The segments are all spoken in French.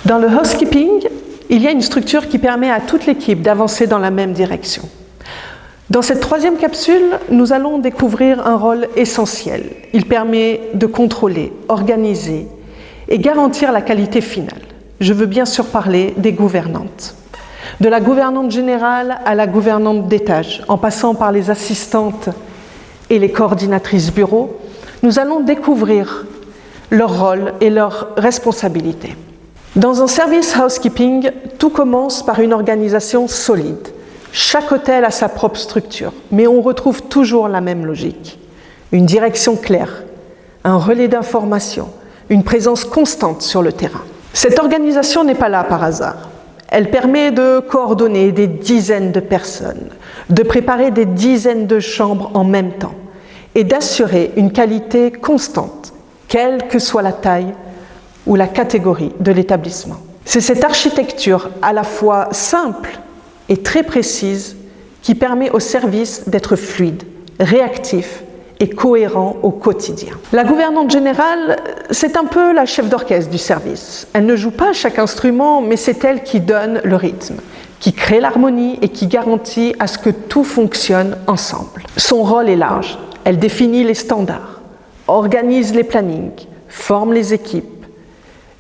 Dans le housekeeping, il y a une structure qui permet à toute l'équipe d'avancer dans la même direction. Dans cette troisième capsule, nous allons découvrir un rôle essentiel. Il permet de contrôler, organiser et garantir la qualité finale. Je veux bien sûr parler des gouvernantes. De la gouvernante générale à la gouvernante d'étage, en passant par les assistantes et les coordinatrices bureau, nous allons découvrir leur rôle et leurs responsabilités. Dans un service housekeeping, tout commence par une organisation solide. Chaque hôtel a sa propre structure, mais on retrouve toujours la même logique. Une direction claire, un relais d'information, une présence constante sur le terrain. Cette organisation n'est pas là par hasard. Elle permet de coordonner des dizaines de personnes, de préparer des dizaines de chambres en même temps et d'assurer une qualité constante, quelle que soit la taille ou la catégorie de l'établissement. C'est cette architecture à la fois simple et très précise qui permet au service d'être fluide, réactif et cohérent au quotidien. La gouvernante générale, c'est un peu la chef d'orchestre du service. Elle ne joue pas chaque instrument, mais c'est elle qui donne le rythme, qui crée l'harmonie et qui garantit à ce que tout fonctionne ensemble. Son rôle est large. Elle définit les standards, organise les plannings, forme les équipes,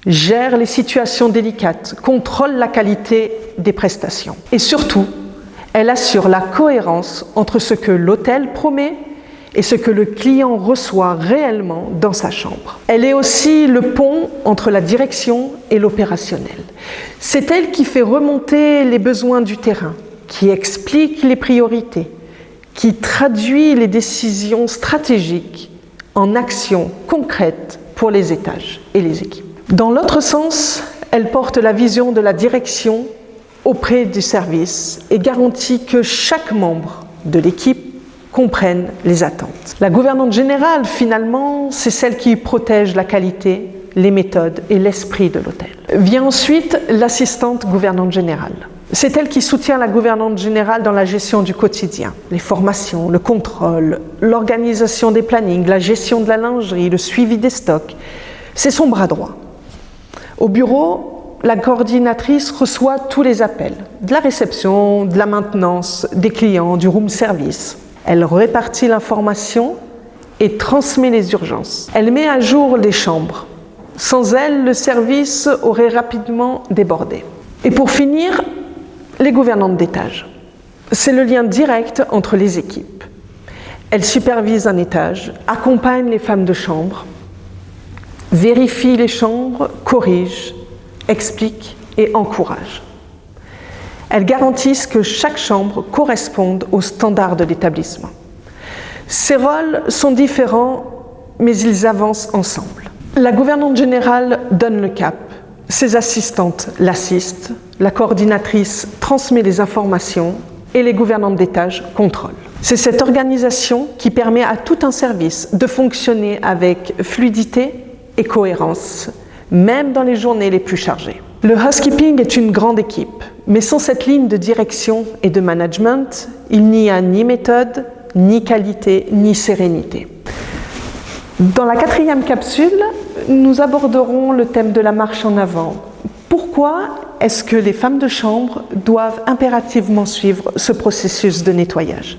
gère les situations délicates, contrôle la qualité des prestations. Et surtout, elle assure la cohérence entre ce que l'hôtel promet et ce que le client reçoit réellement dans sa chambre. Elle est aussi le pont entre la direction et l'opérationnel. C'est elle qui fait remonter les besoins du terrain, qui explique les priorités, qui traduit les décisions stratégiques en actions concrètes pour les étages et les équipes. Dans l'autre sens, elle porte la vision de la direction auprès du service et garantit que chaque membre de l'équipe comprenne les attentes. La gouvernante générale, finalement, c'est celle qui protège la qualité, les méthodes et l'esprit de l'hôtel. Vient ensuite l'assistante gouvernante générale. C'est elle qui soutient la gouvernante générale dans la gestion du quotidien, les formations, le contrôle, l'organisation des plannings, la gestion de la lingerie, le suivi des stocks. C'est son bras droit. Au bureau, la coordinatrice reçoit tous les appels, de la réception, de la maintenance, des clients, du room service. Elle répartit l'information et transmet les urgences. Elle met à jour les chambres. Sans elle, le service aurait rapidement débordé. Et pour finir, les gouvernantes d'étage. C'est le lien direct entre les équipes. Elle supervise un étage, accompagne les femmes de chambre, vérifie les chambres, corrige, explique et encourage. Elles garantissent que chaque chambre corresponde aux standards de l'établissement. Ces rôles sont différents, mais ils avancent ensemble. La gouvernante générale donne le cap. Ses assistantes l'assistent, la coordinatrice transmet les informations et les gouvernantes d'étage contrôlent. C'est cette organisation qui permet à tout un service de fonctionner avec fluidité et cohérence, même dans les journées les plus chargées. Le housekeeping est une grande équipe, mais sans cette ligne de direction et de management, il n'y a ni méthode, ni qualité, ni sérénité. Dans la quatrième capsule, nous aborderons le thème de la marche en avant. Pourquoi est-ce que les femmes de chambre doivent impérativement suivre ce processus de nettoyage ?